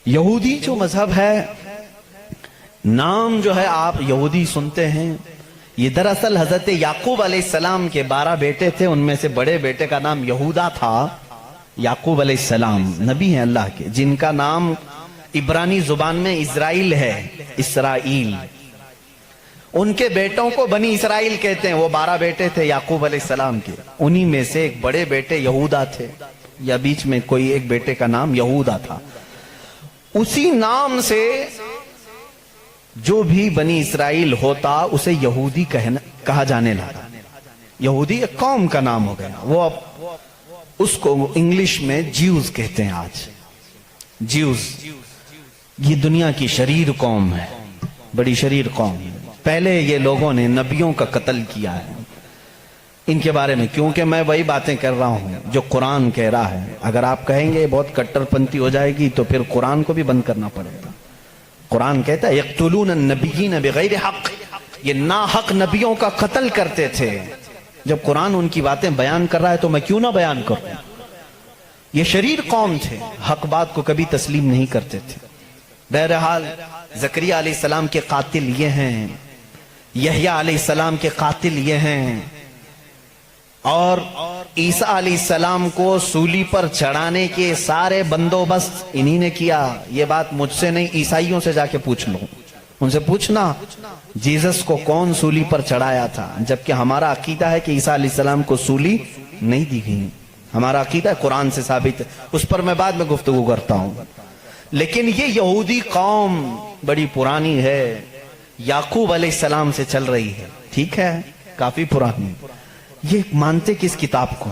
یہودی جو مذہب ہے، نام جو ہے آپ یہودی سنتے ہیں، یہ دراصل حضرت یعقوب علیہ السلام کے 12 بیٹے تھے، ان میں سے بڑے بیٹے کا نام یہودا تھا۔ یعقوب علیہ السلام نبی ہیں اللہ کے، جن کا نام عبرانی زبان میں اسرائیل ہے، اسرائیل۔ ان کے بیٹوں کو بنی اسرائیل کہتے ہیں۔ وہ 12 بیٹے تھے یعقوب علیہ السلام کے، انہی میں سے ایک بڑے بیٹے یہودا تھے، یا بیچ میں کوئی ایک بیٹے کا نام یہودا تھا۔ اسی نام سے جو بھی بنی اسرائیل ہوتا اسے یہودی کہا جانے لگا۔ یہودی ایک قوم کا نام ہو گیا، وہ اس کو انگلش میں جیوز کہتے ہیں آج۔ جیوز یہ دنیا کی شریر قوم ہے، بڑی شریر قوم ہے۔ پہلے یہ لوگوں نے نبیوں کا قتل کیا ہے۔ ان کے بارے میں کیونکہ میں وہی باتیں کر رہا ہوں جو قرآن کہہ رہا ہے۔ اگر آپ کہیں گے بہت کٹر پنتھی ہو جائے گی تو پھر قرآن کو بھی بند کرنا پڑے گا۔ قرآن کہتا ہے یقتلون النبیین بغیر حق، یہ ناحق نبیوں کا قتل کرتے تھے۔ جب قرآن ان کی باتیں بیان کر رہا ہے تو میں کیوں نہ بیان کروں؟ یہ شریر قوم تھے، حق بات کو کبھی تسلیم نہیں کرتے تھے۔ بہرحال زکریا علیہ السلام کے قاتل یہ ہیں، یحییٰ علیہ السلام کے قاتل یہ ہیں، اور عیسیٰ علیہ السلام کو سولی پر چڑھانے کے سارے بندوبست انہی نے کیا۔ یہ بات مجھ سے نہیں، عیسائیوں سے جا کے پوچھ لو، ان سے پوچھنا جیزس کو کون سولی پر چڑھایا تھا، جبکہ ہمارا عقیدہ ہے کہ عیسیٰ علیہ السلام کو سولی نہیں دی گئی۔ ہمارا عقیدہ ہے، قرآن سے ثابت ہے، اس پر میں بعد میں گفتگو کرتا ہوں۔ لیکن یہ یہودی قوم بڑی پرانی ہے، یعقوب علیہ السلام سے چل رہی ہے، ٹھیک ہے، کافی پرانی۔ یہ مانتے کس کتاب کو؟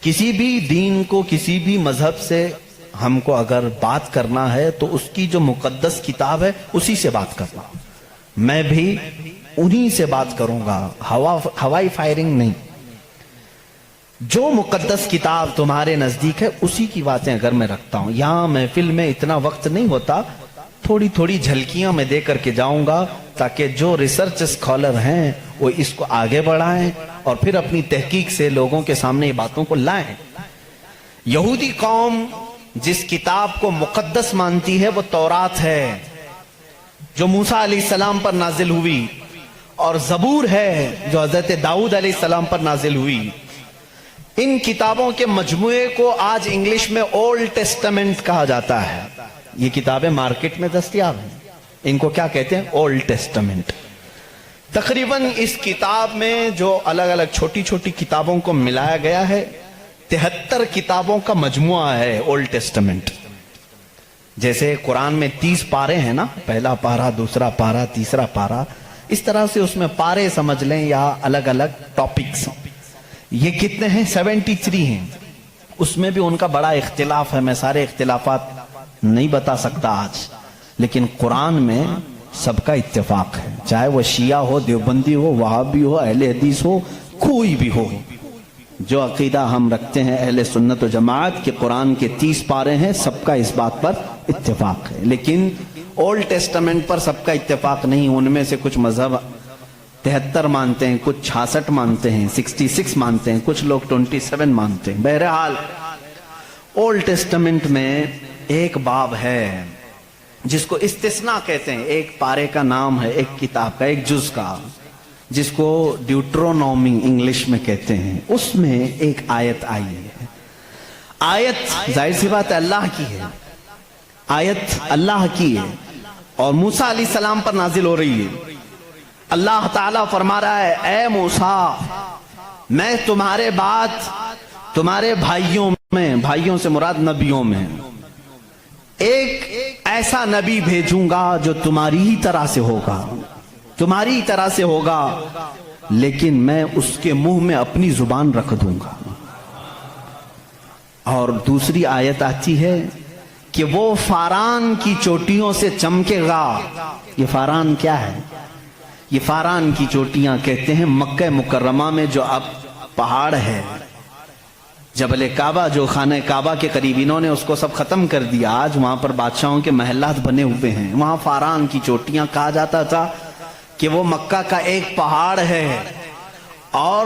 کسی بھی دین کو، کسی بھی مذہب سے ہم کو اگر بات کرنا ہے تو اس کی جو مقدس کتاب ہے اسی سے بات کرنا۔ میں بھی انہی سے بات کروں گا، ہوائی فائرنگ نہیں۔ جو مقدس کتاب تمہارے نزدیک ہے اسی کی باتیں اگر میں رکھتا ہوں۔ یہاں محفل میں اتنا وقت نہیں ہوتا، تھوڑی تھوڑی جھلکیاں میں دے کر کے جاؤں گا تاکہ جو ریسرچ اسکالر ہیں وہ اس کو آگے بڑھائیں اور پھر اپنی تحقیق سے لوگوں کے سامنے یہ باتوں کو لائیں۔ یہودی قوم جس کتاب کو مقدس مانتی ہے وہ تورات ہے، جو موسیٰ علیہ السلام پر نازل ہوئی، اور زبور ہے جو حضرت داؤد علیہ السلام پر نازل ہوئی۔ ان کتابوں کے مجموعے کو آج انگلش میں اولڈ ٹیسٹمنٹ کہا جاتا ہے۔ یہ کتابیں مارکیٹ میں دستیاب ہیں، ان کو کیا کہتے ہیں؟ Old testament. تقریباً اس کتاب میں جو الگ الگ چھوٹی چھوٹی کتابوں کو ملایا گیا ہے 73 کتابوں کا مجموعہ ہے اولڈ ٹیسٹمنٹ۔ جیسے قرآن میں 30 پارے ہیں نا، پہلا پارا، دوسرا پارا، تیسرا پارا، اس طرح سے اس میں پارے سمجھ لیں یا الگ الگ ٹاپکس۔ یہ کتنے ہیں؟ 73 ہیں۔ اس میں بھی ان کا بڑا اختلاف ہے، میں سارے اختلافات نہیں بتا سکتا آج، لیکن قرآن میں سب کا اتفاق ہے، چاہے وہ شیعہ ہو، دیوبندی ہو، وہابی ہو، اہل حدیث ہو، کوئی بھی ہو۔ جو عقیدہ ہم رکھتے ہیں اہل سنت و جماعت کے قرآن کے 30 پارے ہیں، سب کا اس بات پر اتفاق ہے۔ لیکن اولڈ ٹیسٹمنٹ پر سب کا اتفاق نہیں، ان میں سے کچھ مذہب 73 مانتے ہیں، کچھ 66 مانتے ہیں، 66 مانتے ہیں، کچھ لوگ 27 مانتے ہیں۔ بہرحال اولڈ ٹیسٹمنٹ میں ایک باب ہے جس کو استثناء کہتے ہیں، ایک پارے کا نام ہے، ایک کتاب کا، ایک جز کا، جس کو ڈیوٹرونومی انگلش میں کہتے ہیں۔ اس میں ایک آیت آئی ہے۔ آیت ظاہر سی بات ہے اللہ کی ہے، آیت اللہ کی ہے اور موسیٰ علیہ السلام پر نازل ہو رہی ہے۔ اللہ تعالیٰ فرما رہا ہے، اے موسیٰ، میں تمہارے بعد تمہارے بھائیوں میں، بھائیوں سے مراد نبیوں میں، ایک ایسا نبی بھیجوں گا جو تمہاری ہی طرح سے ہوگا، تمہاری ہی طرح سے ہوگا، لیکن میں اس کے منہ میں اپنی زبان رکھ دوں گا۔ اور دوسری آیت آتی ہے کہ وہ فاران کی چوٹیوں سے چمکے گا۔ یہ فاران کیا ہے؟ یہ فاران کی چوٹیاں کہتے ہیں مکہ مکرمہ میں جو اب پہاڑ ہے، جبل کعبہ، جو خانہ کعبہ کے قریب، انہوں نے اس کو سب ختم کر دیا، آج وہاں پر بادشاہوں کے محلات بنے ہوئے ہیں۔ وہاں فاران کی چوٹیاں کہا جاتا تھا کہ وہ مکہ کا ایک پہاڑ ہے، اور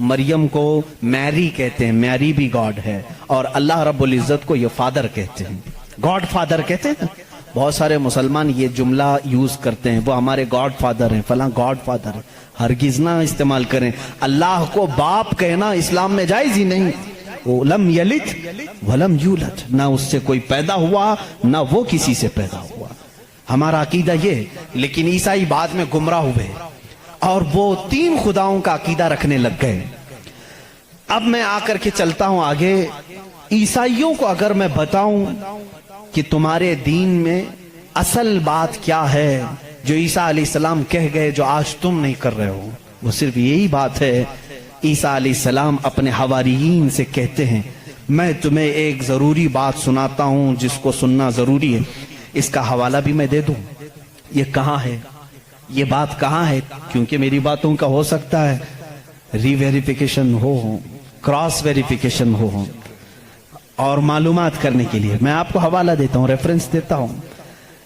مریم کو میری کہتے ہیں, میری بھی گاڈ ہے, اور اللہ رب العزت کو یہ فادر کہتے ہیں, گاڈ فادر کہتے ہیں. بہت سارے مسلمان یہ جملہ یوز کرتے ہیں, وہ ہمارے گاڈ فادر ہیں, فلاں گاڈ فادر ہے. ہرگز نہ استعمال کریں. اللہ کو باپ کہنا اسلام میں جائز ہی نہیں. لم یلد ولم یولد, نہ اس سے کوئی پیدا ہوا نہ وہ کسی سے پیدا ہوا. ہمارا عقیدہ یہ. لیکن عیسائی بعد میں گمراہ ہوئے اور وہ 3 خداؤں کا عقیدہ رکھنے لگ گئے. اب میں آ کر کے چلتا ہوں آگے. عیسائیوں کو اگر میں بتاؤں کہ تمہارے دین میں اصل بات کیا ہے جو عیسیٰ علیہ السلام کہہ گئے جو آج تم نہیں کر رہے ہو, وہ صرف یہی بات ہے. عیسیٰ علیہ السلام اپنے حواریین سے کہتے ہیں میں تمہیں ایک ضروری بات سناتا ہوں جس کو سننا ضروری ہے. اس کا حوالہ بھی میں دے دوں. یہ کہاں ہے, یہ بات کہاں ہے, کیونکہ میری باتوں کا ہو سکتا ہے ری ویریفیکیشن ہو, کراس ویریفیکیشن ہو, اور معلومات کرنے کے لیے میں آپ کو حوالہ دیتا ہوں, ریفرنس دیتا ہوں.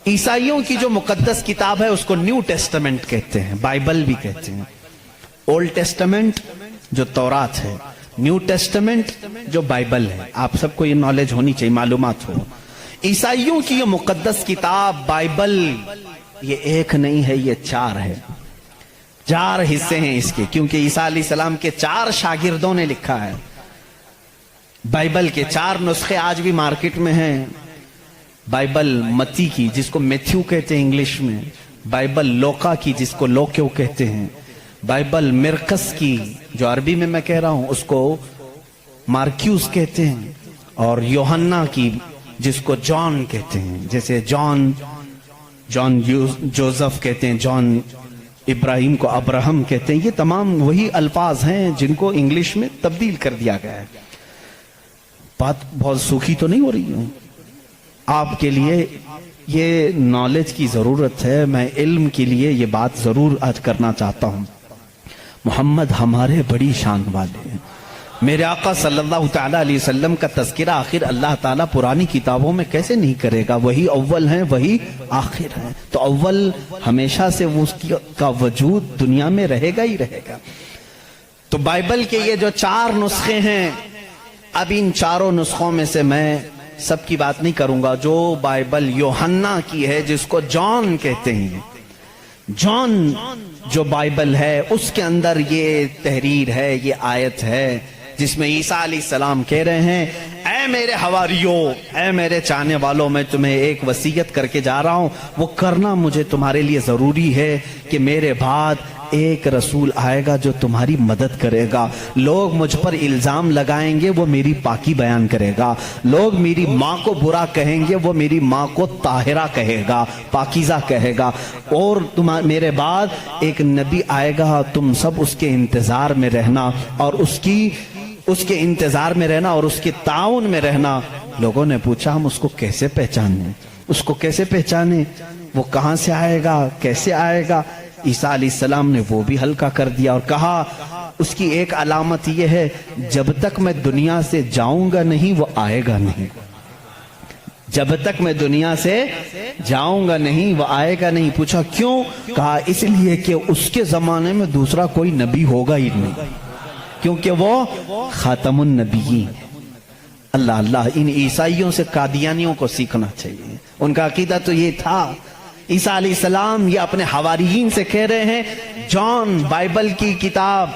عیسائیوں کی جو مقدس کتاب ہے اس کو نیو ٹیسٹمنٹ کہتے ہیں, بائبل بھی کہتے ہیں. اولڈ ٹیسٹمنٹ جو تورات ہے, نیو ٹیسٹمنٹ جو بائبل ہے. آپ سب کو یہ نالج ہونی چاہیے, معلومات ہو. عیسائیوں کی یہ مقدس کتاب بائبل یہ ایک نہیں ہے, یہ 4 ہے. 4 حصے ہیں اس کے, کیونکہ عیسیٰ علیہ السلام کے 4 شاگردوں نے لکھا ہے. بائبل کے 4 نسخے آج بھی مارکیٹ میں ہیں. بائبل متی کی جس کو میتھیو کہتے ہیں انگلش میں, بائبل لوکا کی جس کو لوکیو کہتے ہیں, بائبل مرکس کی جو عربی میں کہہ رہا ہوں اس کو مارکیوس کہتے ہیں, اور یوحنا کی جس کو جان کہتے ہیں, جیسے جان جوزف کہتے ہیں, جان ابراہیم کو ابراہم کہتے ہیں. یہ تمام وہی الفاظ ہیں جن کو انگلش میں تبدیل کر دیا گیا ہے. بات بہت سوکھی تو نہیں ہو رہی ہوں آپ کے لیے, یہ نالج کی ضرورت ہے. میں علم کے لیے یہ بات ضرور آج کرنا چاہتا ہوں. محمد ہمارے بڑی شان والے ہیں. میرے آقا صلی اللہ تعالیٰ علیہ وسلم کا تذکرہ آخر اللہ تعالیٰ پرانی کتابوں میں کیسے نہیں کرے گا؟ وہی اول ہیں, وہی آخر ہیں. تو اول ہمیشہ سے اس کا وجود دنیا میں رہے گا ہی رہے گا. تو بائبل کے یہ جو 4 نسخے ہیں, اب ان 4 نسخوں میں سے میں سب کی بات نہیں کروں گا. جو بائبل یوحنا کی ہے جس کو جان کہتے ہیں, جان جو بائبل ہے اس کے اندر یہ تحریر ہے, یہ آیت ہے جس میں عیسیٰ علیہ السلام کہہ رہے ہیں اے میرے حواریوں, اے میرے چاہنے والوں, میں تمہیں ایک وصیت کر کے جا رہا ہوں. وہ کرنا مجھے تمہارے لیے ضروری ہے کہ میرے بعد ایک رسول آئے گا جو تمہاری مدد کرے گا. لوگ مجھ پر الزام لگائیں گے, وہ میری پاکی بیان کرے گا. لوگ میری ماں کو برا کہیں گے, وہ میری ماں کو طاہرہ کہے گا, پاکیزہ کہے گا. اور میرے بعد ایک نبی آئے گا, تم سب اس کے انتظار میں رہنا اور اس کے انتظار میں رہنا اور اس کے تعاون میں رہنا. لوگوں نے پوچھا ہم اس کو کیسے پہچانیں, اس کو کیسے پہچانیں, وہ کہاں سے آئے گا, کیسے آئے گا؟ عیسیٰ علیہ السلام نے وہ بھی ہلکا کر دیا اور کہا اس کی ایک علامت یہ ہے جب تک میں دنیا سے جاؤں گا نہیں وہ آئے گا نہیں. جب تک میں دنیا سے جاؤں گا نہیں وہ آئے گا نہیں. پوچھا کیوں؟ کہا اس لیے کہ اس کے زمانے میں دوسرا کوئی نبی ہوگا ہی نہیں, کیونکہ وہ خاتم النبیین. اللہ اللہ, ان عیسائیوں سے قادیانیوں کو سیکھنا چاہیے. ان کا عقیدہ تو یہ تھا. عیسیٰ علیہ السلام یہ اپنے حواریین سے کہہ رہے ہیں جان بائبل کی کتاب,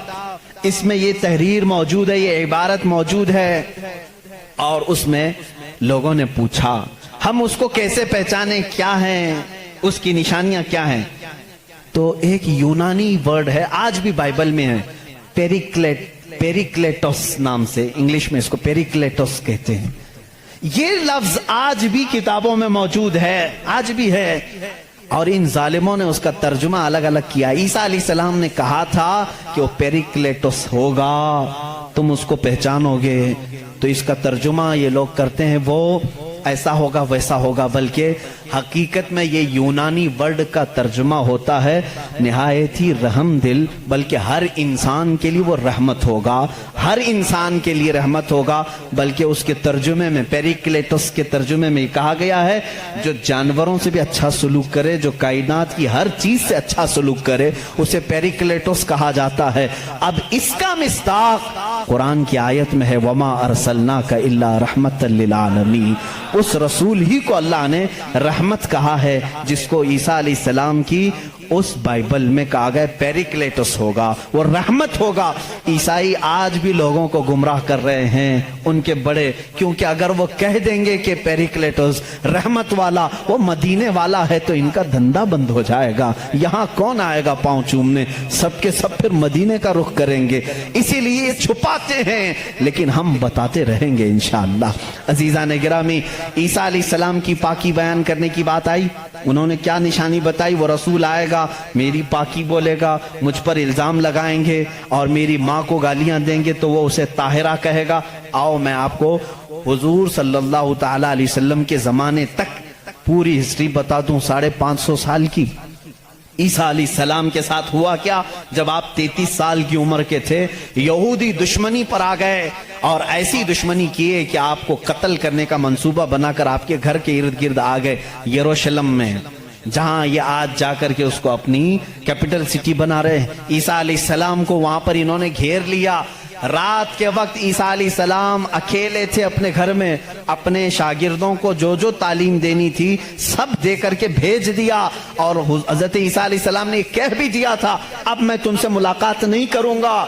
اس میں یہ تحریر موجود ہے, یہ عبارت موجود ہے. اور اس میں لوگوں نے پوچھا ہم اس کو کیسے پہچانیں, کیا ہیں اس کی نشانیاں کیا ہیں؟ تو ایک یونانی ورڈ ہے, آج بھی بائبل میں ہے, پیریکلیٹوس نام سے, انگلش میں اس کو پیریکلیٹوس کہتے ہیں. یہ لفظ آج بھی کتابوں میں موجود ہے, آج بھی ہے. اور ان ظالموں نے اس کا ترجمہ الگ الگ کیا. عیسیٰ علیہ السلام نے کہا تھا کہ وہ پیریکلیٹوس ہوگا, تم اس کو پہچانو گے. تو اس کا ترجمہ یہ لوگ کرتے ہیں وہ ایسا ہوگا ویسا ہوگا, بلکہ حقیقت میں یہ یونانی ورڈ کا ترجمہ ہوتا ہے نہایت ہی رحم دل، بلکہ ہر انسان کے لیے وہ رحمت ہوگا، ہر انسان کے لیے رحمت ہوگا، بلکہ اس کے ترجمے میں پیریکلیٹس کے ترجمے میں کہا گیا ہے جو جانوروں سے بھی اچھا سلوک کرے، جو کائنات کی ہر چیز سے اچھا سلوک کرے، اسے پیریکلیٹس کہا جاتا ہے۔ اب اس کا مصداق قرآن کی آیت میں ہے وَمَا أَرْسَلْنَاكَ إِلَّا رَحْمَةً لِّلْعَالَمِينَ۔ اس رسول ہی کو اللہ نے رحمت کہا ہے، جس کو عیسیٰ علیہ السلام کی اس بائبل میں کہا گیا پیریکلیٹس ہوگا، وہ رحمت ہوگا۔ عیسائی آج بھی لوگوں کو گمراہ کر رہے ہیں، ان کے بڑے، کیونکہ اگر وہ کہہ دیں گے کہ پیریکلیٹس رحمت والا وہ مدینے والا ہے تو ان کا دھندا بند ہو جائے گا، یہاں کون آئے گا پاؤں چومنے، سب کے سب پھر مدینے کا رخ کریں گے، اسی لیے چھپاتے ہیں، لیکن ہم بتاتے رہیں گے انشاءاللہ۔ عزیزان گرامی، عیسیٰ علیہ السلام کی پاکی بیان کرنے کی بات آئی، انہوں نے کیا نشانی بتائی؟ وہ رسول آئے گا، میری پاکی بولے گا، مجھ پر الزام لگائیں گے اور میری ماں کو گالیاں دیں گے تو وہ اسے طاہرہ کہے گا۔ آؤ میں آپ کو حضور صلی اللہ تعالی علیہ وسلم کے زمانے تک پوری ہسٹری بتا دوں، 550 سال کی۔ عیسیٰ علیہ السلام کے ساتھ ہوا کیا؟ جب آپ 33 سال کی عمر کے تھے، یہودی دشمنی پر آ گئے اور ایسی دشمنی کیے کہ آپ کو قتل کرنے کا منصوبہ بنا کر آپ کے گھر کے ارد گرد آ گئے، یروشلم میں، جہاں یہ آج جا کر کے اس کو اپنی کیپٹل سٹی بنا رہے ہیں۔ عیسیٰ علیہ السلام کو وہاں پر انہوں نے گھیر لیا۔ رات کے وقت عیسیٰ علیہ السلام اکیلے تھے اپنے گھر میں، اپنے شاگردوں کو جو جو تعلیم دینی تھی سب دے کر کے بھیج دیا، اور حضرت عیسیٰ علیہ السلام نے کہہ بھی دیا تھا اب میں تم سے ملاقات نہیں کروں گا،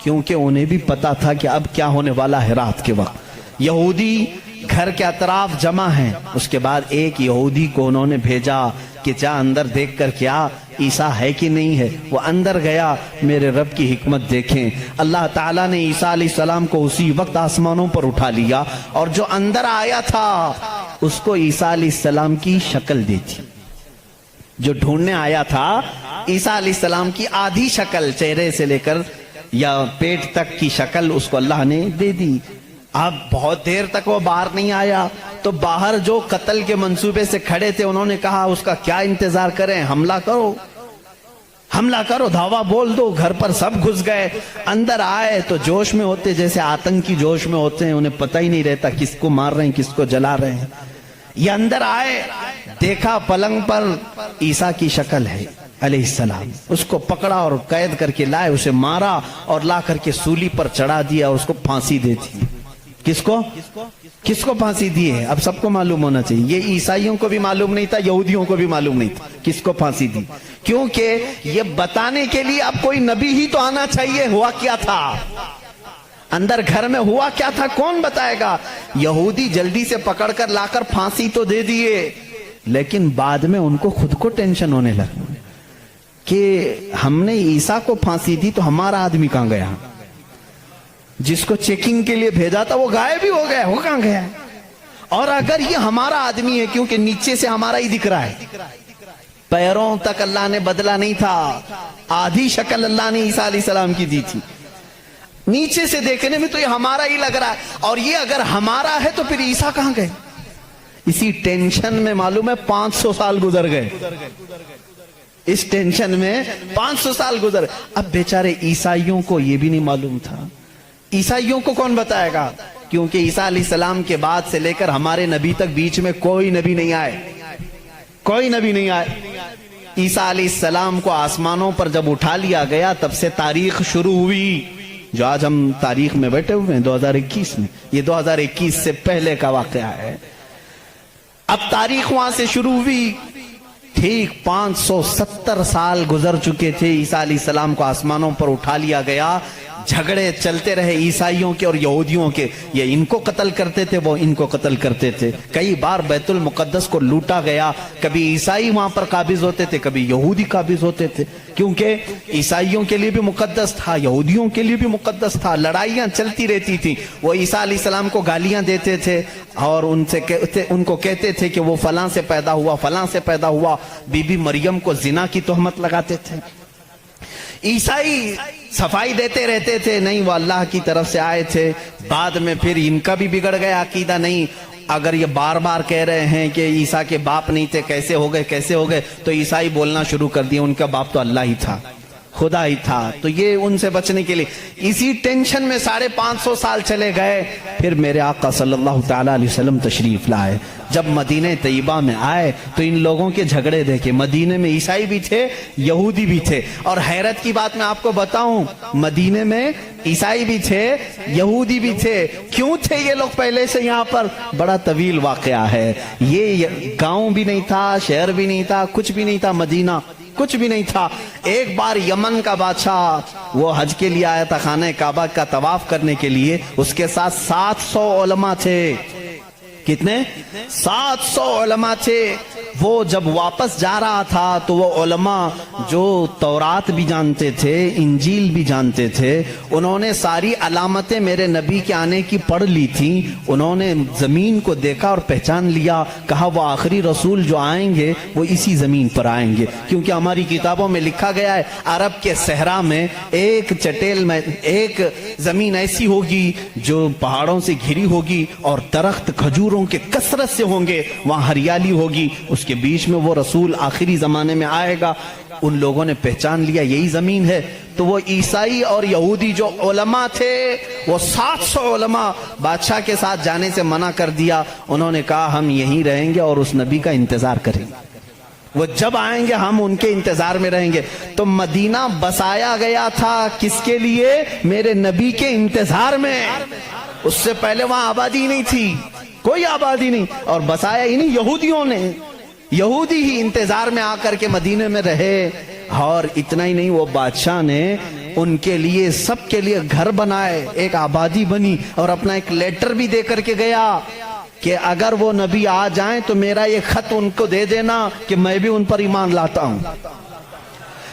کیونکہ انہیں بھی پتا تھا کہ اب کیا ہونے والا ہے۔ رات کے وقت یہودی گھر کے اطراف جمع ہیں، اس کے بعد ایک یہودی کو انہوں نے بھیجا کہ جا اندر دیکھ کر کیا عیسیٰ ہے کہ نہیں ہے۔ وہ اندر گیا، میرے رب کی حکمت دیکھیں، اللہ تعالیٰ نے عیسیٰ علیہ السلام کو اسی وقت آسمانوں پر اٹھا لیا، اور جو اندر آیا تھا اس کو عیسیٰ علیہ السلام کی شکل دی تھی۔ جو ڈھونڈنے آیا تھا عیسیٰ علیہ السلام کی آدھی شکل، چہرے سے لے کر یا پیٹ تک کی شکل اس کو اللہ نے دے دی۔ اب بہت دیر تک وہ باہر نہیں آیا تو باہر جو قتل کے منصوبے سے کھڑے تھے انہوں نے کہا اس کا کیا انتظار کریں، حملہ کرو، حملہ کرو، دھاوا بول دو۔ گھر پر سب گھس گئے، اندر آئے تو جوش میں ہوتے، جیسے آتنکی جوش میں ہوتے ہیں، انہیں پتہ ہی نہیں رہتا کس کو مار رہے ہیں کس کو جلا رہے ہیں۔ یہ اندر آئے، دیکھا پلنگ پر عیسیٰ کی شکل ہے علیہ السلام، اس کو پکڑا اور قید کر کے لائے، اسے مارا اور لا کر کے سولی پر چڑھا دیا، اس کو پھانسی دے دی۔ کس کو پھانسی دی ہے؟ اب سب کو معلوم ہونا چاہیے، یہ عیسائیوں کو بھی معلوم نہیں تھا، یہودیوں کو بھی معلوم نہیں تھا کس کو پھانسی دی، کیونکہ یہ بتانے کے لیے اب کوئی نبی ہی تو آنا چاہیے ہوا کیا تھا، اندر گھر میں ہوا کیا تھا، کون بتائے گا؟ یہودی جلدی سے پکڑ کر لا کر پھانسی تو دے دیے، لیکن بعد میں ان کو خود کو ٹینشن ہونے لگا کہ ہم نے عیسیٰ کو پھانسی دی تو ہمارا آدمی کہاں گیا؟ جس کو چیکنگ کے لیے بھیجا تھا وہ غائب ہی ہو گیا، وہ کہاں گیا؟ اور اگر یہ ہمارا آدمی ہے، کیونکہ نیچے سے ہمارا ہی دکھ رہا ہے، پیروں تک اللہ نے بدلا نہیں تھا، آدھی شکل اللہ نے عیسیٰ علیہ السلام کی دی تھی، نیچے سے دیکھنے میں تو یہ ہمارا ہی لگ رہا ہے، اور یہ اگر ہمارا ہے تو پھر عیسیٰ کہاں گئے؟ اسی ٹینشن میں معلوم ہے 500 سال گزر گئے، اس ٹینشن میں 500 سال گزر۔ اب بیچارے عیسائیوں کو یہ بھی نہیں معلوم تھا، عیسائیوں کو کون بتائے گا؟ کیونکہ عیسیٰ علیہ السلام کے بعد سے لے کر ہمارے نبی تک بیچ میں کوئی نبی نہیں آئے، کوئی نبی نہیں آئے۔ عیسیٰ علیہ السلام کو آسمانوں پر جب اٹھا لیا گیا تب سے تاریخ شروع ہوئی، جو آج ہم تاریخ میں بیٹھے ہوئے ہیں 2021 میں، یہ 2021 سے پہلے کا واقعہ ہے۔ اب تاریخ وہاں سے شروع ہوئی، ٹھیک 570 سال گزر چکے تھے، عیسیٰ علیہ السلام کو آسمانوں پر اٹھا لیا گیا، جھگڑے چلتے رہے عیسائیوں کے اور یہودیوں کے، یہ ان کو قتل کرتے تھے وہ ان کو قتل کرتے تھے، کئی بار بیت المقدس کو لوٹا گیا، کبھی عیسائی وہاں پر قابض ہوتے تھے کبھی یہودی قابض ہوتے تھے، کیونکہ عیسائیوں کے لیے بھی مقدس تھا یہودیوں کے لیے بھی مقدس تھا، لڑائیاں چلتی رہتی تھیں۔ وہ عیسیٰ علیہ السلام کو گالیاں دیتے تھے اور ان کو کہتے تھے کہ وہ فلاں سے پیدا ہوا فلاں سے پیدا ہوا، بی بی مریم کو زنا کی تہمت لگاتے تھے۔ عیسائی صفائی دیتے رہتے تھے، نہیں وہ اللہ کی طرف سے آئے تھے، بعد میں پھر ان کا بھی بگڑ گیا عقیدہ، نہیں اگر یہ بار بار کہہ رہے ہیں کہ عیسیٰ کے باپ نہیں تھے، کیسے ہو گئے، تو عیسائی بولنا شروع کر دیے ان کا باپ تو اللہ ہی تھا، خدا ہی تھا۔ تو یہ ان سے بچنے کے لیے اسی ٹینشن میں 550 سال چلے گئے۔ پھر میرے آقا صلی اللہ تعالی علیہ وسلم تشریف لائے۔ جب مدینہ طیبہ میں آئے تو ان لوگوں کے جھگڑے دیکھے، مدینے میں عیسائی بھی تھے، یہودی بھی تھے، اور حیرت کی بات میں آپ کو بتاؤں، مدینے میں عیسائی بھی تھے، یہودی بھی تھے۔ کیوں تھے یہ لوگ پہلے سے یہاں پر؟ بڑا طویل واقعہ ہے یہ۔ گاؤں بھی نہیں تھا، شہر بھی نہیں تھا، کچھ بھی نہیں تھا، مدینہ کچھ بھی نہیں تھا۔ ایک بار یمن کا بادشاہ وہ حج کے لیے آیا تھا، خانہ کعبہ کا طواف کرنے کے لیے، اس کے ساتھ 700 علماء تھے۔ کتنے؟ 700 علماء تھے۔ وہ جب واپس جا رہا تھا تو وہ علماء جو تورات بھی جانتے تھے، انجیل بھی جانتے تھے، انہوں نے ساری علامتیں میرے نبی کے آنے کی پڑھ لی تھی۔ انہوں نے زمین کو دیکھا اور پہچان لیا، کہا وہ آخری رسول جو آئیں گے وہ اسی زمین پر آئیں گے، کیونکہ ہماری کتابوں میں لکھا گیا ہے عرب کے صحرا میں ایک چٹیل میں ایک زمین ایسی ہوگی جو پہاڑوں سے گھری ہوگی اور درخت کھجوروں کے کثرت سے ہوں گے، وہاں ہریالی ہوگی، اس کے بیچ میں وہ رسول آخری زمانے میں آئے گا۔ ان لوگوں نے پہچان لیا یہی زمین ہے۔ تو وہ عیسائی اور یہودی جو علماء تھے، وہ 700 علماء بادشاہ کے ساتھ جانے سے منع کر دیا۔ انہوں نے کہا ہم یہیں رہیں گے اور اس نبی کا انتظار کریں گے، وہ جب آئیں گے ہم ان کے انتظار میں رہیں گے۔ تو مدینہ بسایا گیا تھا کس کے لیے؟ میرے نبی کے انتظار میں۔ اس سے پہلے وہاں آبادی نہیں تھی، کوئی آبادی نہیں، اور بسایا ہی نہیں یہودیوں نے۔ یہودی ہی انتظار میں آ کر کے مدینے میں رہے۔ اور اتنا ہی نہیں، وہ بادشاہ نے ان کے لیے سب کے لیے گھر بنائے، ایک آبادی بنی، اور اپنا ایک لیٹر بھی دے کر کے گیا کہ اگر وہ نبی آ جائیں تو میرا یہ خط ان کو دے دینا کہ میں بھی ان پر ایمان لاتا ہوں۔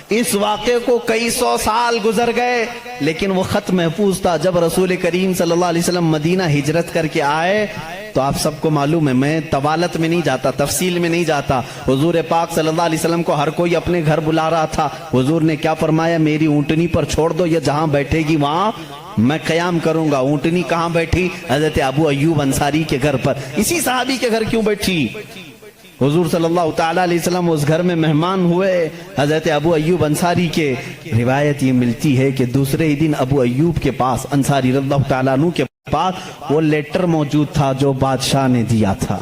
اس واقعے کو کئی سو سال گزر گئے لیکن وہ خط محفوظ تھا۔ جب رسول کریم صلی اللہ علیہ وسلم مدینہ ہجرت کر کے آئے تو آپ سب کو معلوم ہے، میں طوالت میں نہیں جاتا، تفصیل میں نہیں جاتا، حضور پاک صلی اللہ علیہ وسلم کو ہر کوئی اپنے گھر بلا رہا تھا۔ حضور نے کیا فرمایا؟ میری اونٹنی پر چھوڑ دو، یہ جہاں بیٹھے گی وہاں میں قیام کروں گا۔ اونٹنی کہاں بیٹھی؟ حضرت ابو ایوب انصاری کے گھر پر۔ اسی صحابی کے گھر کیوں بیٹھی؟ حضور صلی اللہ تعالیٰ علیہ وسلم اس گھر میں مہمان ہوئے حضرت ابو ایوب انصاری کے۔ روایت یہ ملتی ہے کہ دوسرے ہی دن ابو ایوب کے پاس، انصاری رضی اللہ تعالیٰ عنہ کے پاس، وہ لیٹر موجود تھا جو بادشاہ نے دیا تھا،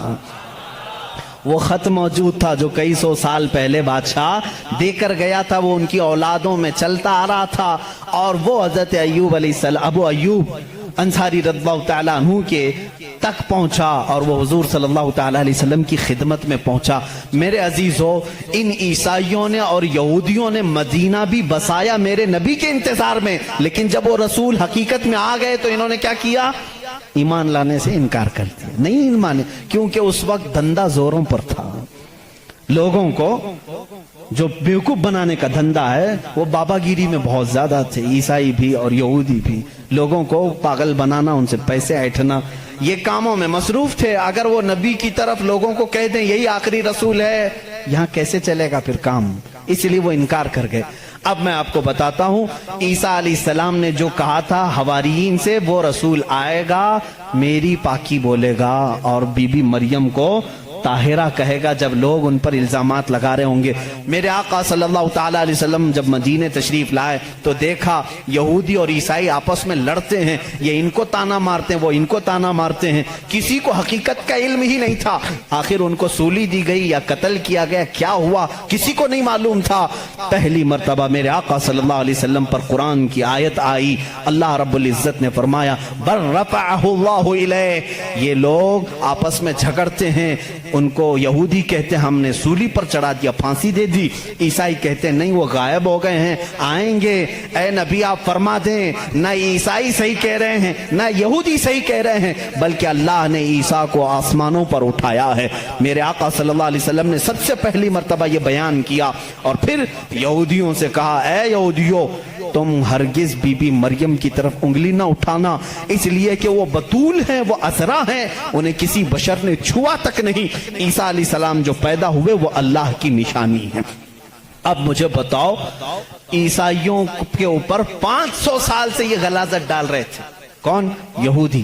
وہ خط موجود تھا جو کئی سو سال پہلے بادشاہ دے کر گیا تھا۔ وہ ان کی اولادوں میں چلتا آ رہا تھا، اور وہ حضرت ایوب علیہ السلام، ابو ایوب انصاری رضی اللہ تعالیٰ عنہ کے تک پہنچا، اور وہ حضور صلی اللہ تعالیٰ علیہ وسلم کی خدمت میں پہنچا۔ میرے عزیزو، ان عیسائیوں نے اور یہودیوں نے مدینہ بھی بسایا میرے نبی کے انتظار میں، لیکن جب وہ رسول حقیقت میں آ گئے تو انہوں نے کیا کیا؟ ایمان لانے سے انکار کر دیا، نہیں مانے، کیونکہ اس وقت دھندا زوروں پر تھا۔ لوگوں کو جو بیوقوف بنانے کا دھندا ہے وہ بابا گیری میں بہت زیادہ تھے، عیسائی بھی اور یہودی بھی۔ لوگوں کو پاگل بنانا، ان سے پیسے ایٹھنا، یہ کاموں میں مصروف تھے۔ اگر وہ نبی کی طرف لوگوں کو کہہ دیں یہی آخری رسول ہے، یہاں کیسے چلے گا پھر کام؟ اس لیے وہ انکار کر گئے۔ اب میں آپ کو بتاتا ہوں عیسیٰ علیہ السلام نے جو کہا تھا حواریین سے، وہ رسول آئے گا، میری پاکی بولے گا، اور بی بی مریم کو طاہرہ کہے گا جب لوگ ان پر الزامات لگا رہے ہوں گے۔ میرے آقا صلی اللہ تعالیٰ علیہ وسلم جب مدینے تشریف لائے تو دیکھا یہودی اور عیسائی آپس میں لڑتے ہیں، یہ ان کو تانا مارتے ہیں، وہ ان کو تانا مارتے ہیں، کسی کو حقیقت کا علم ہی نہیں تھا۔ آخر ان کو سولی دی گئی یا قتل کیا گیا، کیا ہوا کسی کو نہیں معلوم تھا۔ پہلی مرتبہ میرے آقا صلی اللہ علیہ وسلم پر قرآن کی آیت آئی، اللہ رب العزت نے فرمایا بل رفعہ اللہ الیہ۔ یہ لوگ آپس میں جھگڑتے ہیں، ان کو یہودی کہتے ہیں ہم نے سولی پر چڑھا دیا، پھانسی دے دی، عیسائی کہتے ہیں نہیں وہ غائب ہو گئے ہیں، آئیں گے، اے نبی آپ فرما دیں نہ عیسائی صحیح کہہ رہے ہیں نہ یہودی صحیح کہہ رہے ہیں، بلکہ اللہ نے عیسیٰ کو آسمانوں پر اٹھایا ہے۔ میرے آقا صلی اللہ علیہ وسلم نے سب سے پہلی مرتبہ یہ بیان کیا، اور پھر یہودیوں سے کہا اے یہودیوں تم ہرگز بی بی مریم کی طرف انگلی نہ اٹھانا، اس لیے کہ وہ بتول ہیں، وہ عذرا ہیں، انہیں کسی بشر نے چھوا تک نہیں۔ عیسیٰ علیہ السلام جو پیدا ہوئے وہ اللہ کی نشانی ہے۔ اب مجھے بتاؤ، عیسائیوں کے اوپر 500 سال سے یہ غلاظت ڈال رہے تھے، کون؟ یہودی۔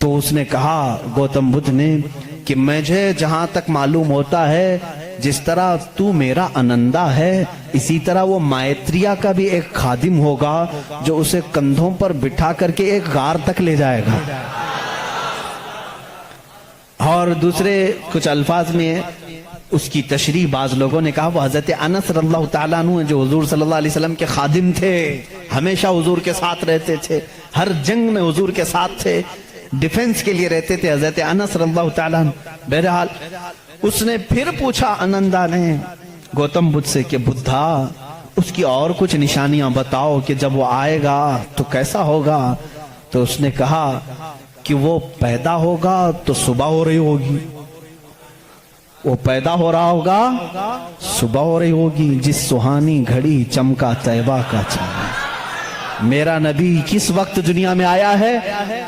تو اس نے کہا گوتم بدھ نے کہ مجھے جہاں تک معلوم ہوتا ہے جس طرح تو میرا انندا ہے اسی طرح وہ مائتریا کا بھی ایک خادم ہوگا جو اسے کندھوں پر بٹھا کر کے ایک غار تک لے جائے گا. اور دوسرے کچھ الفاظ میں اس کی تشریح بعض لوگوں نے کہا وہ حضرت انس رضی اللہ تعالیٰ عنہ جو حضور صلی اللہ علیہ وسلم کے خادم تھے, ہمیشہ حضور کے ساتھ رہتے تھے, ہر جنگ میں حضور کے ساتھ تھے, ڈیفنس کے لیے رہتے تھے حضرت انس رضی اللہ تعالیٰ عنہ. بہرحال اس نے پھر پوچھا انندا نے گوتم بدھ سے کہ بدھا اس کی اور کچھ نشانیاں بتاؤ کہ جب وہ آئے گا تو کیسا ہوگا. تو اس نے کہا کہ وہ پیدا ہوگا تو صبح ہو رہی ہوگی, وہ پیدا ہو رہا ہوگا صبح ہو رہی ہوگی, جس سہانی گھڑی چمکا طیبہ کا چاند. میرا نبی کس وقت دنیا میں آیا ہے؟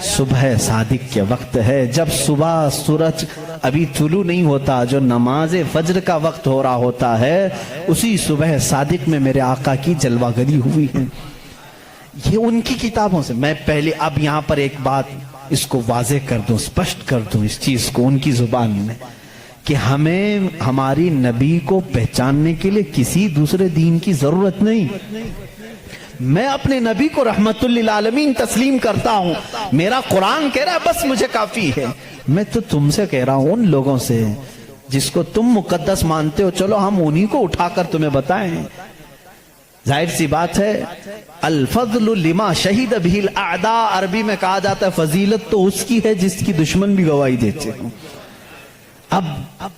صبح صادق کے وقت ہے, جب صبح سورج ابھی طلوع نہیں ہوتا, جو نماز فجر کا وقت ہو رہا ہوتا ہے, اسی صبح صادق میں میرے آقا کی جلوہ گری ہوئی ہے. یہ ان کی کتابوں سے. میں پہلے اب یہاں پر ایک بات اس کو واضح کر دوں, اسپشٹ کر دوں اس چیز کو ان کی زبان میں, کہ ہمیں ہماری نبی کو پہچاننے کے لیے کسی دوسرے دین کی ضرورت نہیں. میں اپنے نبی کو رحمت للعالمین تسلیم کرتا ہوں, میرا قرآن کہہ رہا ہے بس مجھے کافی ہے. میں تو تم سے کہہ رہا ہوں, ان لوگوں سے جس کو تم مقدس مانتے ہو, چلو ہم انہی کو اٹھا کر تمہیں بتائیں. ظاہر سی بات ہے الفضل لما شہید بہ الاعداء, عربی میں کہا جاتا ہے فضیلت تو اس کی ہے جس کی دشمن بھی گواہی دیتے ہیں. اب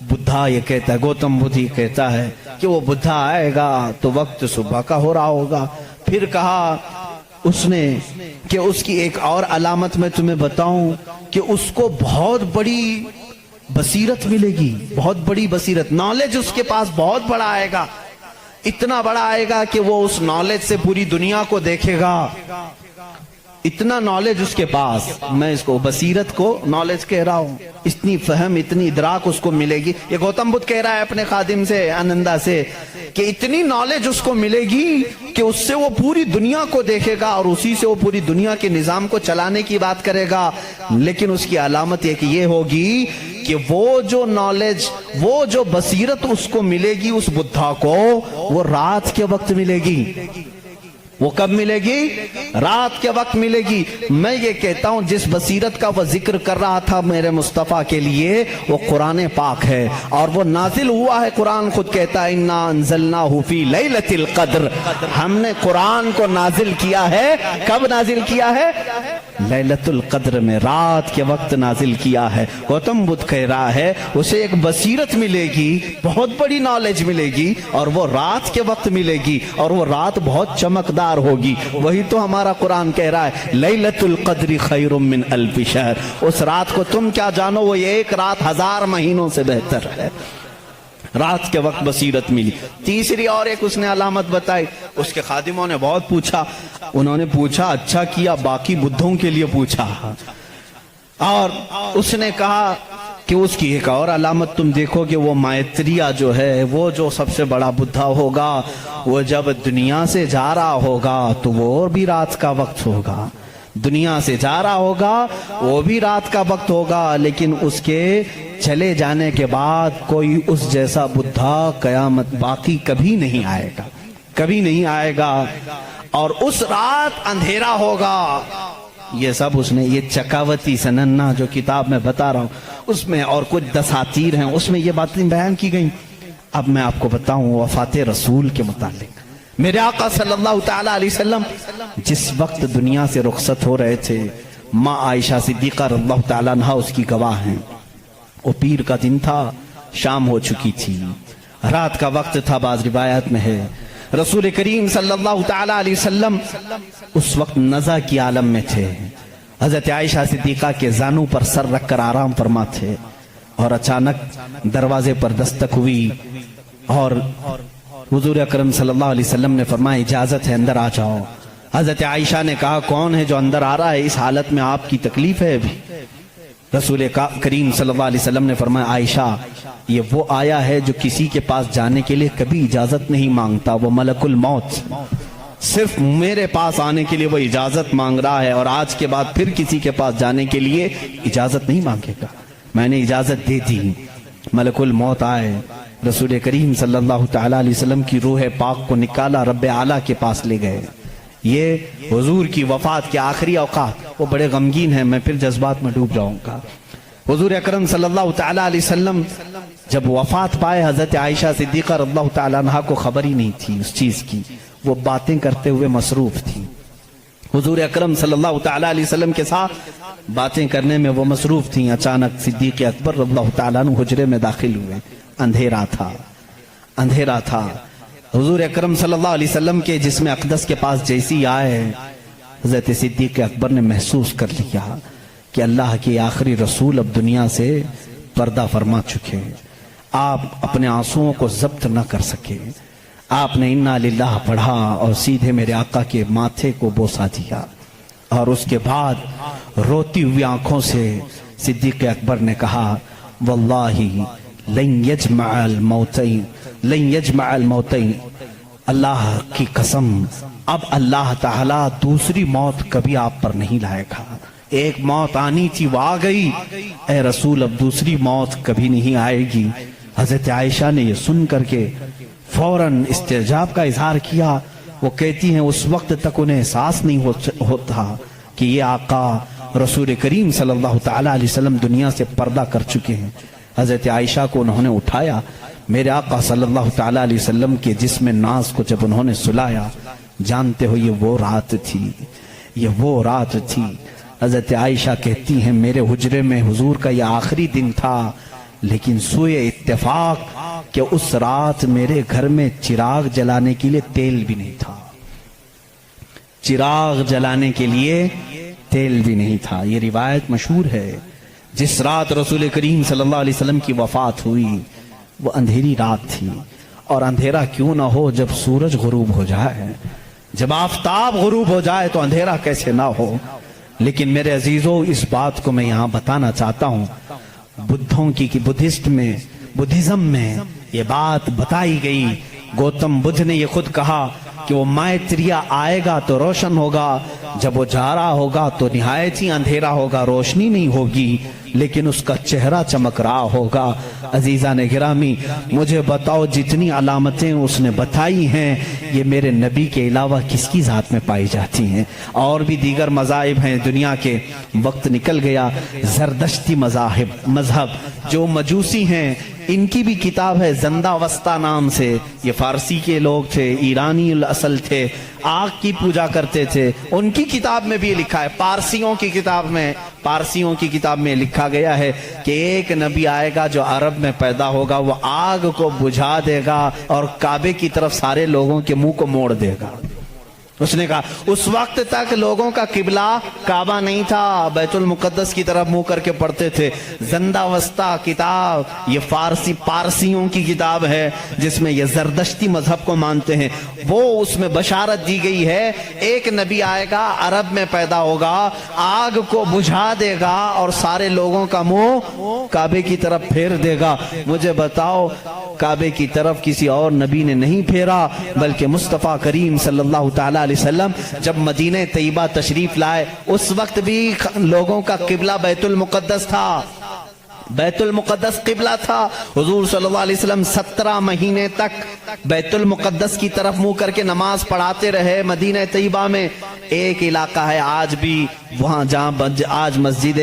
بدھا یہ کہتا ہے, گوتم بدھ یہ کہتا ہے کہ وہ بدھا آئے گا تو وقت صبح کا ہو رہا ہوگا. پھر کہا اس نے کہ اس کی ایک اور علامت میں تمہیں بتاؤں کہ اس کو بہت بڑی بصیرت ملے گی, بہت بڑی بصیرت, نالج اس کے پاس بہت بڑا آئے گا, اتنا بڑا آئے گا کہ وہ اس نالج سے پوری دنیا کو دیکھے گا. اتنا نالج اس کے پاس, میں اس کو بصیرت کو نالج کہہ رہا ہوں, اتنی فہم اتنی ادراک اس کو ملے گی. یہ گوتم بدھ کہہ رہا ہے اپنے خادم سے انندا سے کہ اتنی نالج اس کو ملے گی کہ اس سے وہ پوری دنیا کو دیکھے گا اور اسی سے وہ پوری دنیا کے نظام کو چلانے کی بات کرے گا. لیکن اس کی علامت یہ ہوگی کہ وہ جو نالج, وہ جو بصیرت اس کو ملے گی اس بدھا کو, وہ رات کے وقت ملے گی. وہ کب ملے گی؟ رات کے وقت ملے گی. میں یہ کہتا ہوں جس بصیرت کا وہ ذکر کر رہا تھا میرے مصطفیٰ کے لیے, وہ قرآن پاک ہے اور وہ نازل ہوا ہے. قرآن خود کہتا ہے انا انزلناہ فی لیلۃ القدر, ہم نے قرآن کو نازل کیا ہے. کب نازل کیا ہے؟ لیلۃ القدر میں, رات کے وقت نازل کیا ہے. گوتم بدھ کہہ رہا ہے اسے ایک بصیرت ملے گی, بہت بڑی نالج ملے گی, اور وہ رات کے وقت ملے گی, اور وہ رات بہت چمکدار ہوگی. وہی تو ہمارا قرآن کہہ رہا ہے لیلۃ القدر خیر من الف شہر. اس رات کو تم کیا جانو, وہ ایک رات 1000 مہینوں سے بہتر ہے. رات کے وقت بصیرت ملی. تیسری اور ایک اس نے علامت بتائی. اس کے خادموں نے بہت پوچھا, انہوں نے پوچھا اچھا کیا, باقی بدھوں کے لیے پوچھا, اور اس نے کہا کہ اس کی ایک اور علامت تم دیکھو کہ وہ مائتریا جو ہے, وہ جو سب سے بڑا بدھا ہوگا, وہ جب دنیا سے جا رہا ہوگا تو وہ بھی رات کا وقت ہوگا. دنیا سے جا رہا ہوگا وہ بھی رات کا وقت ہوگا, لیکن اس کے چلے جانے کے بعد کوئی اس جیسا بدھا قیامت باقی کبھی نہیں آئے گا, کبھی نہیں آئے گا. اور اس رات اندھیرا ہوگا. یہ سب اس نے, یہ چکاوتی سننا جو کتاب میں بتا رہا ہوں اس میں اور کچھ دساتیر ہیں, اس میں یہ باتیں بیان کی گئیں. اب میں آپ کو بتاؤں وفات رسول کے متعلق. میرے آقا صلی اللہ تعالیٰ علیہ وسلم جس وقت دنیا سے رخصت ہو رہے تھے, ماں عائشہ صدیقہ رضی اللہ تعالیٰ عنہا اس کی گواہ ہیں. وہ پیر کا دن تھا, شام ہو چکی تھی, رات کا وقت تھا, بعض روایات میں ہے. رسول کریم صلی اللہ تعالیٰ علیہ وسلم اس وقت نزع کی عالم میں تھے. حضرت عائشہ صدیقہ کے زانوں پر سر رکھ کر آرام فرما تھے, اور اچانک دروازے پر دستک ہوئی, اور حضور اکرم صلی اللہ علیہ وسلم نے فرمایا اجازت ہے اندر آ جاؤ. حضرت عائشہ نے کہا کون ہے جو اندر آ رہا ہے, اس حالت میں آپ کی تکلیف ہے ابھی. رسول کریم صلی اللہ علیہ وسلم نے فرمایا عائشہ یہ وہ آیا ہے جو کسی کے پاس جانے کے لیے کبھی اجازت نہیں مانگتا, وہ ملک الموت صرف میرے پاس آنے کے لیے وہ اجازت مانگ رہا ہے اور آج کے بعد پھر کسی کے پاس جانے کے لیے اجازت نہیں مانگے گا۔ میں نے اجازت دے دی، ملک الموت آئے، رسول کریم صلی اللہ تعالی علیہ وسلم کی روح پاک کو نکالا، رب اعلیٰ کے پاس لے گئے۔ یہ حضور کی وفات کے آخری اوقات، وہ بڑے غمگین ہیں، میں پھر جذبات میں ڈوب جاؤں گا۔ حضور اکرم صلی اللہ تعالی علیہ وسلم جب وفات پائے، حضرت عائشہ صدیقہ رضی اللہ تعالیٰ عنہا کو خبر ہی نہیں تھی اس چیز کی، وہ باتیں کرتے ہوئے مصروف تھی۔ حضور اکرم صلی اللہ تعالی علیہ وسلم کے ساتھ باتیں کرنے میں وہ مصروف تھیں۔ اچانک صدیق اکبر رضی اللہ تعالیٰ عنہ حجرے میں داخل ہوئے، اندھیرا تھا۔ حضور اکرم صلی اللہ علیہ وسلم کے جسم اقدس کے پاس جیسی آئے، حضرت صدیق اکبر نے محسوس کر لیا کہ اللہ کے آخری رسول اب دنیا سے پردہ فرما چکے۔ آپ اپنے آنسوؤں کو ضبط نہ کر سکے، آپ نے انا للہ پڑھا اور سیدھے میرے آقا کے ماتھے کو بوسا دیا، اور اس کے بعد روتی ہوئی آنکھوں سے صدیق اکبر نے کہا واللہ لن یجمع الموتین، اللہ کی قسم اب اللہ تعالیٰ دوسری موت کبھی آپ پر نہیں لائے گا۔ ایک موت آنی تھی وہ آ گئی، اے رسول اب دوسری موت کبھی نہیں آئے گی۔ حضرت عائشہ نے یہ سن کر کے فوراً استعجاب کا اظہار کیا۔ وہ کہتی ہیں اس وقت تک انہیں احساس نہیں ہوتا کہ یہ آقا رسول کریم صلی اللہ تعالی علیہ وسلم دنیا سے پردہ کر چکے ہیں۔ حضرت عائشہ کو انہوں نے اٹھایا، میرے آقا صلی اللہ تعالی علیہ وسلم کے جسم ناز کو جب انہوں نے سلایا، جانتے ہو یہ وہ رات تھی۔ حضرت عائشہ کہتی ہیں میرے حجرے میں حضور کا یہ آخری دن تھا، لیکن سوئے اتفاق کہ اس رات میرے گھر میں چراغ جلانے کے لیے تیل بھی نہیں تھا، یہ روایت مشہور ہے۔ جس رات رسول کریم صلی اللہ علیہ وسلم کی وفات ہوئی وہ اندھیری رات تھی، اور اندھیرا کیوں نہ ہو جب سورج غروب ہو جائے، جب آفتاب غروب ہو جائے تو اندھیرا کیسے نہ ہو۔ لیکن میرے عزیزوں اس بات کو میں یہاں بتانا چاہتا ہوں، بدھزم میں یہ بات بتائی گئی۔ گوتم بدھ نے یہ خود کہا کہ وہ مائتریہ آئے گا تو روشن ہوگا، جب وہ جا رہا ہوگا تو نہایت ہی اندھیرا ہوگا، روشنی نہیں ہوگی، لیکن اس کا چہرہ چمک رہا ہوگا۔ عزیزان گرامی مجھے بتاؤ جتنی علامتیں اس نے بتائی ہیں یہ میرے نبی کے علاوہ کس کی ذات میں پائی جاتی ہیں؟ اور بھی دیگر مذاہب ہیں دنیا کے، وقت نکل گیا۔ زردشتی مذہب جو مجوسی ہیں ان کی بھی کتاب ہے زندہ وسطہ نام سے، یہ فارسی کے لوگ تھے، ایرانی الاصل تھے، آگ کی پوجا کرتے تھے، ان کی کتاب میں بھی لکھا ہے، پارسیوں کی کتاب میں لکھا گیا ہے کہ ایک نبی آئے گا جو عرب میں پیدا ہوگا، وہ آگ کو بجھا دے گا اور کعبے کی طرف سارے لوگوں کے منہ کو موڑ دے گا۔ اس نے کہا اس وقت تک لوگوں کا قبلہ کعبہ نہیں تھا، بیت المقدس کی طرف منہ کر کے پڑھتے تھے۔ زندہ وسطہ کتاب یہ پارسیوں کی کتاب ہے جس میں یہ زردشتی مذہب کو مانتے ہیں، وہ اس میں بشارت دی گئی ہے ایک نبی آئے گا، عرب میں پیدا ہوگا، آگ کو بجھا دے گا اور سارے لوگوں کا منہ کعبے کی طرف پھیر دے گا۔ مجھے بتاؤ کعبے کی طرف کسی اور نبی نے نہیں پھیرا، بلکہ مصطفیٰ کریم صلی اللہ تعالی علیہ وسلم جب مدینہ طیبہ تشریف لائے اس وقت بھی لوگوں کا قبلہ بیت المقدس تھا، بیت المقدس قبلہ تھا۔ حضور صلی اللہ علیہ وسلم 17 مہینے تک بیت المقدس کی طرف منہ کر کے نماز پڑھاتے رہے۔ مدینہ طیبہ میں ایک علاقہ ہے آج بھی وہاں جہاں آج مسجد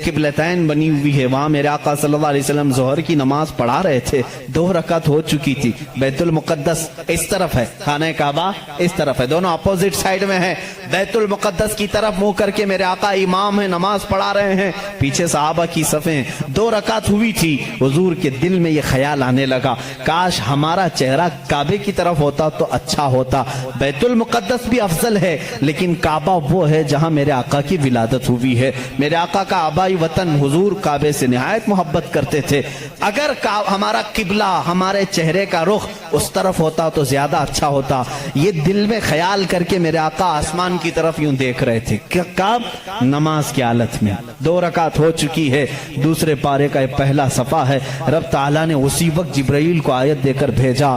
قبلتین بنی ہوئی ہے، وہاں میرے آقا صلی اللہ علیہ وسلم ظہر کی نماز پڑھا رہے تھے، 2 رکعت ہو چکی تھی۔ بیت المقدس اس طرف ہے، خانہ کعبہ اس طرف ہے، دونوں اپوزٹ سائیڈ میں ہیں۔ بیت المقدس کی طرف منہ کر کے میرے آقا امام ہیں، نماز پڑھا رہے ہیں، پیچھے صحابہ کی صفیں، 2 رکعت ہوئی تھی۔ حضور کے دل میں یہ خیال آنے لگا کاش ہمارا چہرہ کعبے کی طرف ہوتا تو اچھا ہوتا۔ بیت المقدس بھی افضل ہے لیکن کعبہ وہ ہے جہاں میرے آقا کی ولادت ہوئی ہے، میرے آقا کا آبائی وطن۔ حضور کعبے سے نہایت محبت کرتے تھے، اگر ہمارا قبلہ ہمارے چہرے کا رخ اس طرف ہوتا تو زیادہ اچھا ہوتا۔ یہ دل میں خیال کر کے میرے آقا آسمان کی طرف یوں دیکھ رہے تھے، کب نماز کی حالت میں 2 رکعت ہو چکی ہے، دوسرے پارے کا پہلا صفحہ ہے۔ رب تعالیٰ نے اسی وقت جبرائیل کو آیت دے کر بھیجا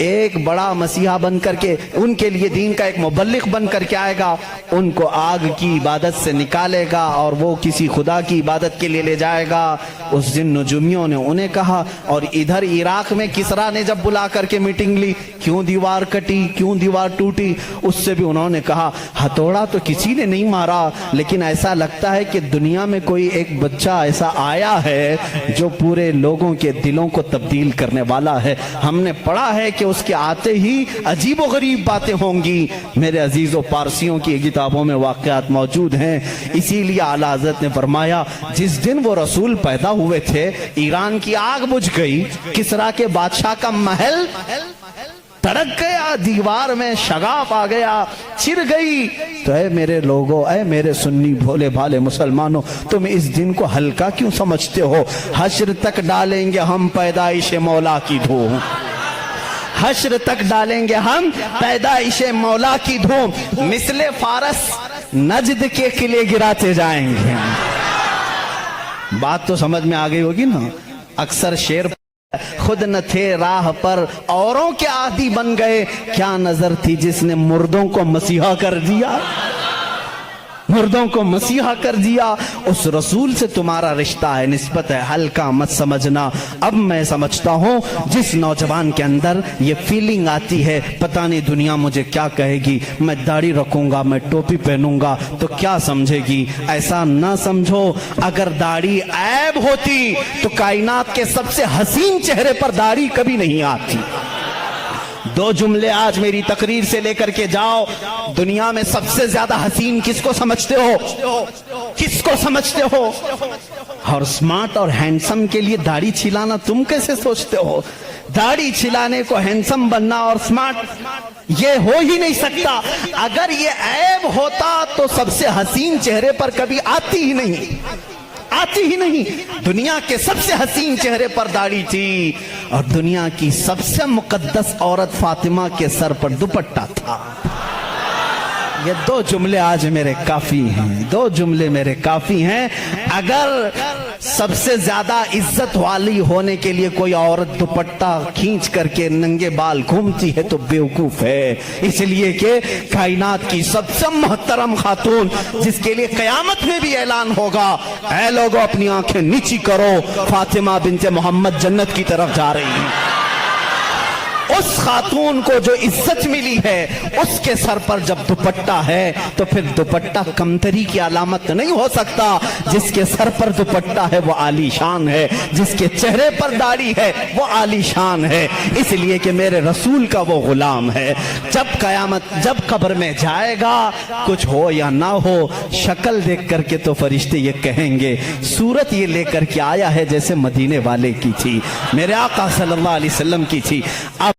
ایک بڑا مسیحا بن کر کے, ان کے لیے دین کا ایک مبلغ بن کر کے آئے گا, ان کو آگ کی عبادت سے نکالے گا اور وہ کسی خدا کی عبادت کے لیے لے جائے گا. اس دن نجومیوں نے انہیں کہا, اور ادھر عراق میں کسرا نے جب بلا کر کے میٹنگ لی, کیوں دیوار کٹی, کیوں دیوار ٹوٹی, اس سے بھی انہوں نے کہا ہتھوڑا تو کسی نے نہیں مارا, لیکن ایسا لگتا ہے کہ دنیا میں کوئی ایک بچہ ایسا آیا ہے جو پورے لوگوں کے دلوں کو تبدیل کرنے والا ہے. ہم نے پڑھا ہے کہ اس کے آتے ہی عجیب و غریب باتیں ہوں گی. میرے عزیزوں, پارسیوں کی کتابوں میں واقعات موجود ہیں. اسی لیے اعلیٰ حضرت نے فرمایا جس دن وہ رسول پیدا ہوئے تھے ایران کی آگ بجھ گئی, کسرا کے بادشاہ کا محل تڑک گیا, دیوار میں شگاف آ گیا, چر گئی. تو اے میرے لوگوں, اے میرے سنی بھولے بھالے مسلمانوں, تم اس دن کو ہلکا کیوں سمجھتے ہو؟ حشر تک ڈالیں گے ہم پیدائش مولا کی دھوم, حشر تک ڈالیں گے ہم پیدائش مولا کی دھوم, مثل فارس نجد کے قلعے گراتے جائیں گے. بات تو سمجھ میں آ گئی ہوگی نا. اکثر شعر خود نہ تھے راہ پر اوروں کے عادی بن گئے, کیا نظر تھی جس نے مردوں کو مسیحا کر دیا, مردوں کو مسیحا کر دیا. اس رسول سے تمہارا رشتہ ہے, نسبت ہے, ہلکا مت سمجھنا. اب میں سمجھتا ہوں جس نوجوان کے اندر یہ فیلنگ آتی ہے پتہ نہیں دنیا مجھے کیا کہے گی, میں داڑھی رکھوں گا, میں ٹوپی پہنوں گا تو کیا سمجھے گی, ایسا نہ سمجھو. اگر داڑھی عیب ہوتی تو کائنات کے سب سے حسین چہرے پر داڑھی کبھی نہیں آتی. دو جملے آج میری تقریر سے لے کر کے جاؤ. دنیا میں سب سے زیادہ حسین کس کو سمجھتے ہو, کس کو سمجھتے ہو؟ اور سمارٹ اور ہینڈسم کے لیے داڑھی چھلانا تم کیسے سوچتے ہو؟ داڑھی چھلانے کو ہینڈسم بننا اور سمارٹ یہ ہو ہی نہیں سکتا. اگر یہ عیب ہوتا تو سب سے حسین چہرے پر کبھی آتی ہی نہیں, آتی ہی نہیں. دنیا کے سب سے حسین چہرے پر داڑھی تھی, اور دنیا کی سب سے مقدس عورت فاطمہ کے سر پر دوپٹہ تھا. یہ دو جملے آج میرے کافی ہیں, دو جملے میرے کافی ہیں. اگر سب سے زیادہ عزت والی ہونے کے لیے کوئی عورت دوپٹہ کھینچ کر کے ننگے بال گھومتی ہے تو بیوقوف ہے. اس لیے کہ کائنات کی سب سے محترم خاتون جس کے لیے قیامت میں بھی اعلان ہوگا, اے لوگوں اپنی آنکھیں نیچی کرو, فاطمہ بنت محمد جنت کی طرف جا رہی ہیں. اس خاتون کو جو عزت ملی ہے اس کے سر پر جب دوپٹہ ہے تو پھر دوپٹہ کمتری کی علامت نہیں ہو سکتا. جس کے سر پر دوپٹہ ہے وہ عالی شان ہے, جس کے چہرے پر داڑھی ہے وہ عالی شان ہے. اس لیے کہ میرے رسول کا وہ غلام ہے. جب قیامت, جب قبر میں جائے گا, کچھ ہو یا نہ ہو, شکل دیکھ کر کے تو فرشتے یہ کہیں گے صورت یہ لے کر کے آیا ہے جیسے مدینے والے کی تھی, میرے آقا صلی اللہ علیہ وسلم کی تھی. اب